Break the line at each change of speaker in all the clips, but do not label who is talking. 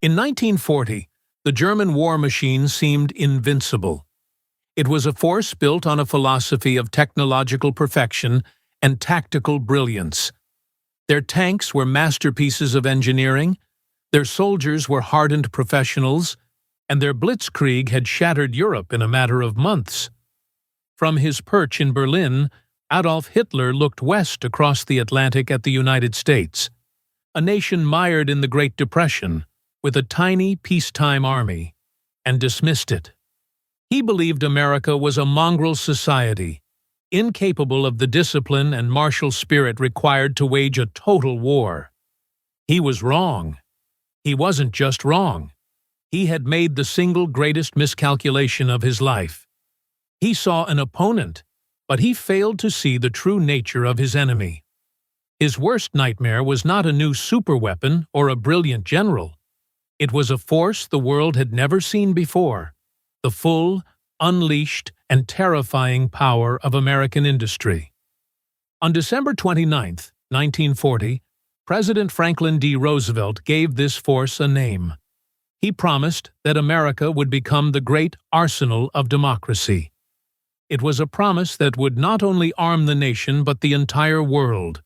In 1940, the German war machine seemed invincible. It was a force built on a philosophy of technological perfection and tactical brilliance. Their tanks were masterpieces of engineering, their soldiers were hardened professionals, and their blitzkrieg had shattered Europe in a matter of months. From his perch in Berlin, Adolf Hitler looked west across the Atlantic at the United States, a nation mired in the Great Depression, with a tiny peacetime army, and dismissed it. He believed America was a mongrel society, incapable of the discipline and martial spirit required to wage a total war. He was wrong. He wasn't just wrong. He had made the single greatest miscalculation of his life. He saw an opponent, but he failed to see the true nature of his enemy. His worst nightmare was not a new superweapon or a brilliant general. It was a force the world had never seen before, the full, unleashed, and terrifying power of American industry. On December 29, 1940, President Franklin D. Roosevelt gave this force a name. He promised that America would become the great arsenal of democracy. It was a promise that would not only arm the nation but the entire world,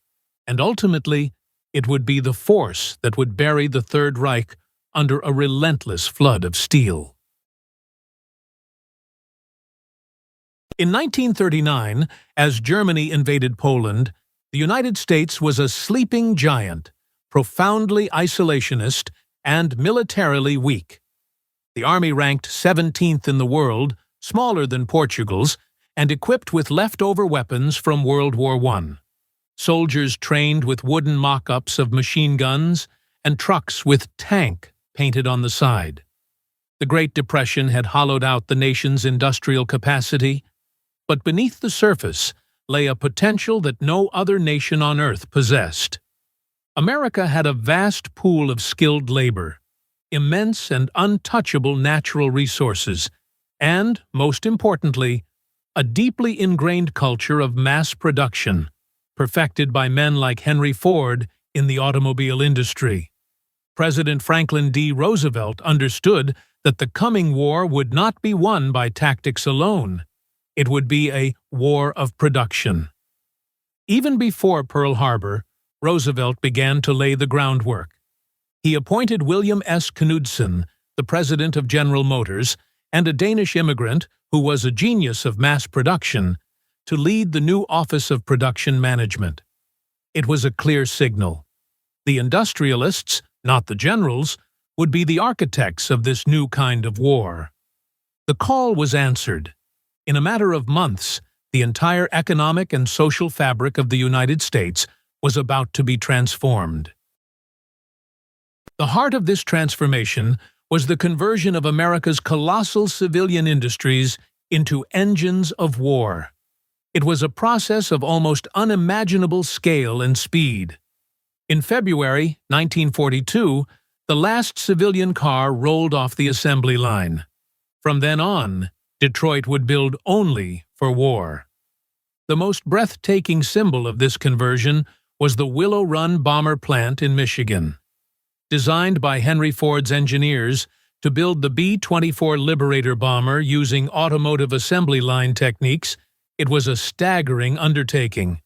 and ultimately, it would be the force that would bury the Third Reich under a relentless flood of steel. In 1939, as Germany invaded Poland, the United States was a sleeping giant, profoundly isolationist and militarily weak. The army ranked 17th in the world, smaller than Portugal's, and equipped with leftover weapons from World War I. Soldiers trained with wooden mock-ups of machine guns and trucks with tank painted on the side. The Great Depression had hollowed out the nation's industrial capacity, but beneath the surface lay a potential that no other nation on earth possessed. America had a vast pool of skilled labor, immense and untouchable natural resources, and, most importantly, a deeply ingrained culture of mass production, perfected by men like Henry Ford in the automobile industry. President Franklin D. Roosevelt understood that the coming war would not be won by tactics alone. It would be a war of production. Even before Pearl Harbor, Roosevelt began to lay the groundwork. He appointed William S. Knudsen, the president of General Motors, and a Danish immigrant who was a genius of mass production, to lead the new Office of Production Management. It was a clear signal. The industrialists, not the generals, would be the architects of this new kind of war. The call was answered. In a matter of months, the entire economic and social fabric of the United States was about to be transformed. The heart of this transformation was the conversion of America's colossal civilian industries into engines of war. It was a process of almost unimaginable scale and speed. In February 1942, the last civilian car rolled off the assembly line. From then on, Detroit would build only for war. The most breathtaking symbol of this conversion was the Willow Run bomber plant in Michigan. Designed by Henry Ford's engineers to build the B-24 Liberator bomber using automotive assembly line techniques, it was a staggering undertaking.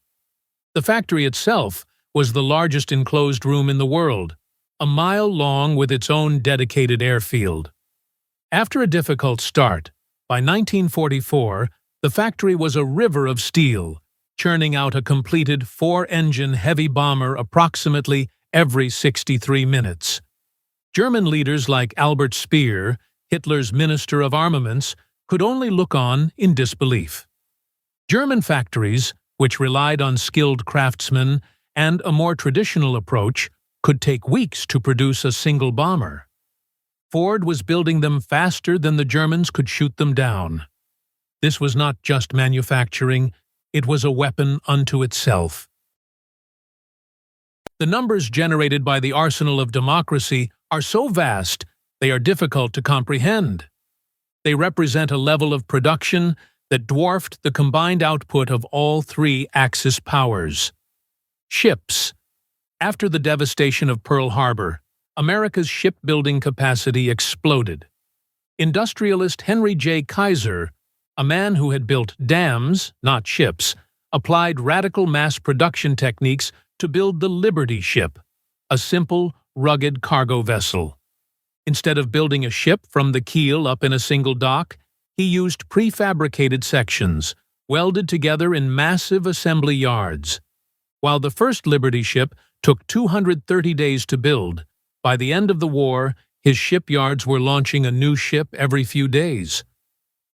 The factory itself was the largest enclosed room in the world, a mile long with its own dedicated airfield. After a difficult start, by 1944, the factory was a river of steel, churning out a completed 4-engine heavy bomber approximately every 63 minutes. German leaders like Albert Speer, Hitler's Minister of Armaments, could only look on in disbelief. German factories, which relied on skilled craftsmen and a more traditional approach, could take weeks to produce a single bomber. Ford was building them faster than the Germans could shoot them down. This was not just manufacturing, it was a weapon unto itself. The numbers generated by the arsenal of democracy are so vast they are difficult to comprehend. They represent a level of production that dwarfed the combined output of all three Axis powers. Ships. After the devastation of Pearl Harbor, America's shipbuilding capacity exploded. Industrialist Henry J. Kaiser, a man who had built dams, not ships, applied radical mass production techniques to build the Liberty ship, a simple, rugged cargo vessel. Instead of building a ship from the keel up in a single dock, he used prefabricated sections, welded together in massive assembly yards. While the first Liberty ship took 230 days to build, by the end of the war, his shipyards were launching a new ship every few days.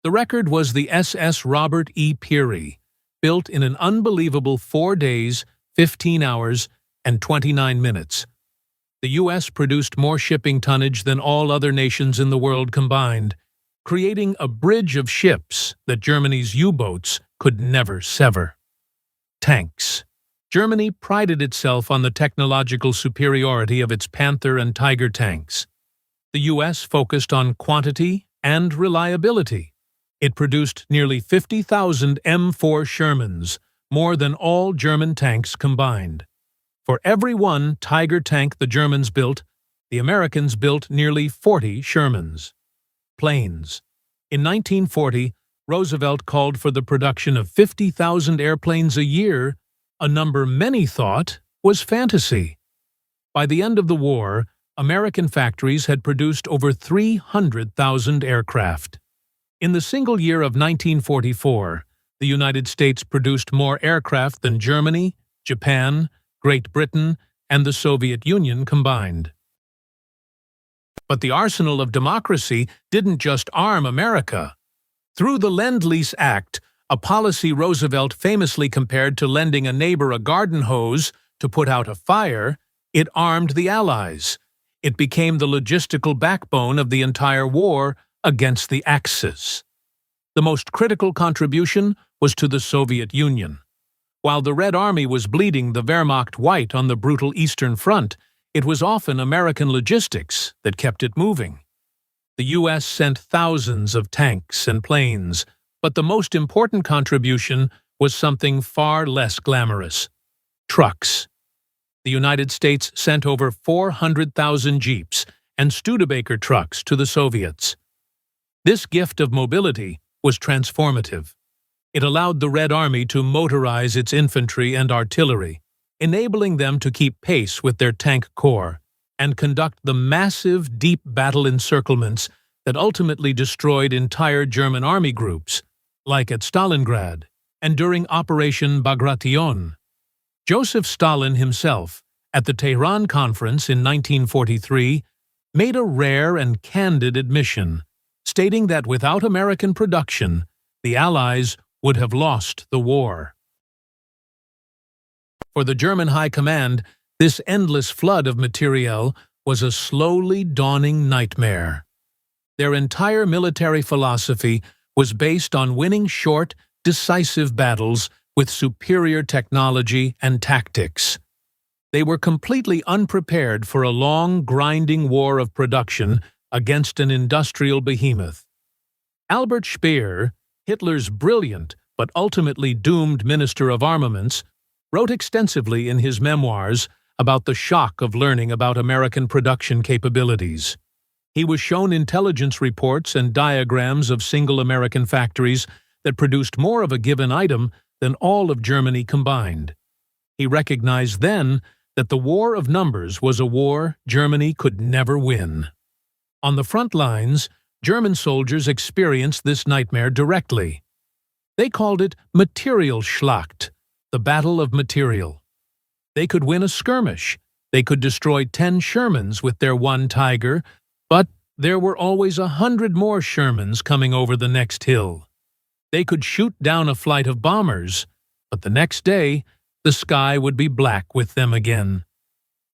The record was the SS Robert E. Peary, built in an unbelievable 4 days, 15 hours, and 29 minutes. The U.S. produced more shipping tonnage than all other nations in the world combined, creating a bridge of ships that Germany's U-boats could never sever. Tanks. Germany prided itself on the technological superiority of its Panther and Tiger tanks. The U.S. focused on quantity and reliability. It produced nearly 50,000 M4 Shermans, more than all German tanks combined. For every one Tiger tank the Germans built, the Americans built nearly 40 Shermans. Planes. In 1940, Roosevelt called for the production of 50,000 airplanes a year, a number many thought was fantasy. By the end of the war, American factories had produced over 300,000 aircraft. In the single year of 1944, the United States produced more aircraft than Germany, Japan, Great Britain, and the Soviet Union combined. But the arsenal of democracy didn't just arm America. Through the Lend-Lease Act, a policy Roosevelt famously compared to lending a neighbor a garden hose to put out a fire, it armed the Allies. It became the logistical backbone of the entire war against the Axis. The most critical contribution was to the Soviet Union. While the Red Army was bleeding the Wehrmacht white on the brutal Eastern Front, it was often American logistics that kept it moving. The U.S. sent thousands of tanks and planes, but the most important contribution was something far less glamorous: trucks. The United States sent over 400,000 Jeeps and Studebaker trucks to the Soviets. This gift of mobility was transformative. It allowed the Red Army to motorize its infantry and artillery, enabling them to keep pace with their tank corps and conduct the massive, deep battle encirclements that ultimately destroyed entire German army groups, like at Stalingrad and during Operation Bagration. Joseph Stalin himself, at the Tehran Conference in 1943, made a rare and candid admission, stating that without American production, the Allies would have lost the war. For the German High Command, this endless flood of materiel was a slowly dawning nightmare. Their entire military philosophy was based on winning short, decisive battles with superior technology and tactics. They were completely unprepared for a long, grinding war of production against an industrial behemoth. Albert Speer, Hitler's brilliant but ultimately doomed Minister of Armaments, wrote extensively in his memoirs about the shock of learning about American production capabilities. He was shown intelligence reports and diagrams of single American factories that produced more of a given item than all of Germany combined. He recognized then that the war of numbers was a war Germany could never win. On the front lines, German soldiers experienced this nightmare directly. They called it Materialschlacht, the battle of material. They could win a skirmish. They could destroy 10 Shermans with their one Tiger, but there were always 100 more Shermans coming over the next hill. They could shoot down a flight of bombers, but the next day, the sky would be black with them again.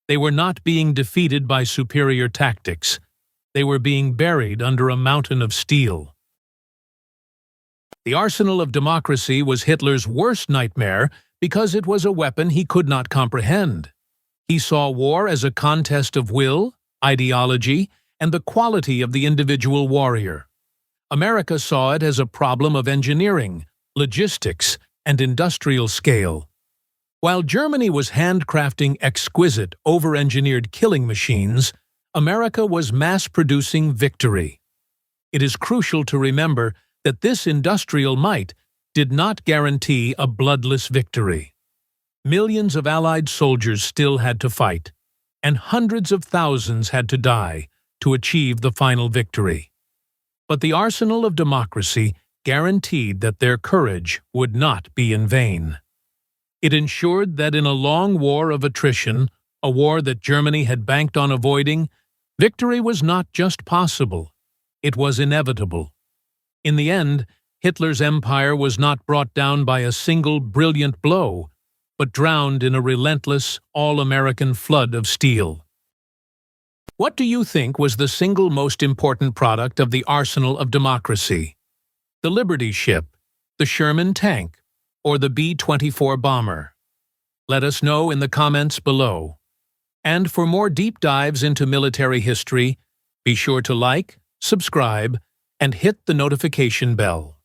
They were not being defeated by superior tactics. They were being buried under a mountain of steel. The arsenal of democracy was Hitler's worst nightmare because it was a weapon he could not comprehend. He saw war as a contest of will, ideology, and the quality of the individual warrior. America saw it as a problem of engineering, logistics, and industrial scale. While Germany was handcrafting exquisite, over-engineered killing machines, America was mass-producing victory. It is crucial to remember that this industrial might did not guarantee a bloodless victory. Millions of Allied soldiers still had to fight, and hundreds of thousands had to die to achieve the final victory. But the arsenal of democracy guaranteed that their courage would not be in vain. It ensured that in a long war of attrition, a war that Germany had banked on avoiding, victory was not just possible, it was inevitable. In the end, Hitler's empire was not brought down by a single brilliant blow, but drowned in a relentless, all-American flood of steel. What do you think was the single most important product of the arsenal of democracy? The Liberty ship, the Sherman tank, or the B-24 bomber? Let us know in the comments below. And for more deep dives into military history, be sure to like, subscribe, and hit the notification bell.